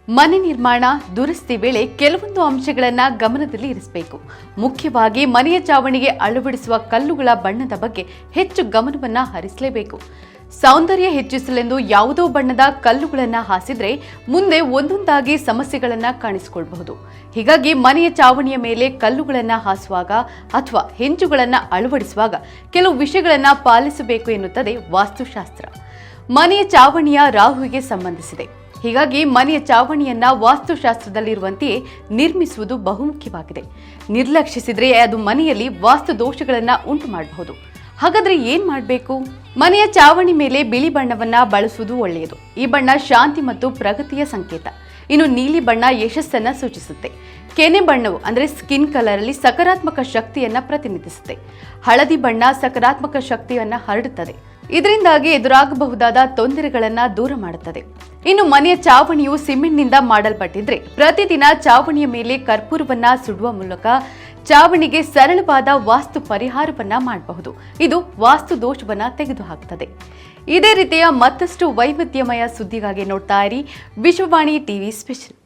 ಮನೆ ನಿರ್ಮಾಣ ದುರಸ್ತಿ ವೇಳೆ ಕೆಲವೊಂದು ಅಂಶಗಳನ್ನು ಗಮನದಲ್ಲಿ ಇರಿಸಬೇಕು. ಮುಖ್ಯವಾಗಿ ಮನೆಯ ಚಾವಣಿಗೆ ಅಳವಡಿಸುವ ಕಲ್ಲುಗಳ ಬಣ್ಣದ ಬಗ್ಗೆ ಹೆಚ್ಚು ಗಮನವನ್ನು ಹರಿಸಲೇಬೇಕು. ಸೌಂದರ್ಯ ಹೆಚ್ಚಿಸಲೆಂದು ಯಾವುದೋ ಬಣ್ಣದ ಕಲ್ಲುಗಳನ್ನು ಹಾಸಿದ್ರೆ ಮುಂದೆ ಒಂದೊಂದಾಗಿ ಸಮಸ್ಯೆಗಳನ್ನು ಕಾಣಿಸಿಕೊಳ್ಳಬಹುದು. ಹೀಗಾಗಿ ಮನೆಯ ಚಾವಣಿಯ ಮೇಲೆ ಕಲ್ಲುಗಳನ್ನು ಹಾಸುವಾಗ ಅಥವಾ ಹೆಂಚುಗಳನ್ನು ಅಳವಡಿಸುವಾಗ ಕೆಲವು ವಿಷಯಗಳನ್ನು ಪಾಲಿಸಬೇಕು ಎನ್ನುತ್ತದೆ ವಾಸ್ತುಶಾಸ್ತ್ರ. ಮನೆಯ ಚಾವಣಿಯ ರಾಹುವಿಗೆ ಸಂಬಂಧಿಸಿದೆ. ಹೀಗಾಗಿ ಮನೆಯ ಚಾವಣಿಯನ್ನ ವಾಸ್ತುಶಾಸ್ತ್ರದಲ್ಲಿರುವಂತೆಯೇ ನಿರ್ಮಿಸುವುದು ಬಹುಮುಖ್ಯವಾಗಿದೆ. ನಿರ್ಲಕ್ಷಿಸಿದ್ರೆ ಅದು ಮನೆಯಲ್ಲಿ ವಾಸ್ತು ದೋಷಗಳನ್ನು ಉಂಟು ಮಾಡಬಹುದು. ಹಾಗಾದ್ರೆ ಏನ್ ಮಾಡಬೇಕು? ಮನೆಯ ಚಾವಣಿ ಮೇಲೆ ಬಿಳಿ ಬಣ್ಣವನ್ನ ಬಳಸುವುದು ಒಳ್ಳೆಯದು. ಈ ಬಣ್ಣ ಶಾಂತಿ ಮತ್ತು ಪ್ರಗತಿಯ ಸಂಕೇತ. ಇನ್ನು ನೀಲಿ ಬಣ್ಣ ಯಶಸ್ಸನ್ನ ಸೂಚಿಸುತ್ತೆ. ಕೆನೆ ಬಣ್ಣವು ಅಂದ್ರೆ ಸ್ಕಿನ್ ಕಲರ್ ಅಲ್ಲಿ ಸಕಾರಾತ್ಮಕ ಶಕ್ತಿಯನ್ನ ಪ್ರತಿನಿಧಿಸುತ್ತೆ. ಹಳದಿ ಬಣ್ಣ ಸಕಾರಾತ್ಮಕ ಶಕ್ತಿಯನ್ನ ಹರಡುತ್ತದೆ. ಇದರಿಂದಾಗಿ ಎದುರಾಗಬಹುದಾದ ತೊಂದರೆಗಳನ್ನ ದೂರ ಮಾಡುತ್ತದೆ. ಇನ್ನು ಮನೆಯ ಚಾವಣಿಯು ಸಿಮೆಂಟ್ನಿಂದ ಮಾಡಲ್ಪಟ್ಟಿದ್ರೆ ಪ್ರತಿದಿನ ಚಾವಣಿಯ ಮೇಲೆ ಕರ್ಪೂರವನ್ನ ಸುಡುವ ಮೂಲಕ ಚಾವಣಿಗೆ ಸರಳವಾದ ವಾಸ್ತು ಪರಿಹಾರವನ್ನ ಮಾಡಬಹುದು. ಇದು ವಾಸ್ತು ದೋಷವನ್ನ ತೆಗೆದುಹಾಕುತ್ತದೆ. ಇದೇ ರೀತಿಯ ಮತ್ತಷ್ಟು ವೈವಿಧ್ಯಮಯ ಸುದ್ದಿಗಾಗಿ ನೋಡ್ತಾ ಇರಿ ವಿಶ್ವವಾಣಿ ಟಿವಿ ಸ್ಪೆಷಲ್.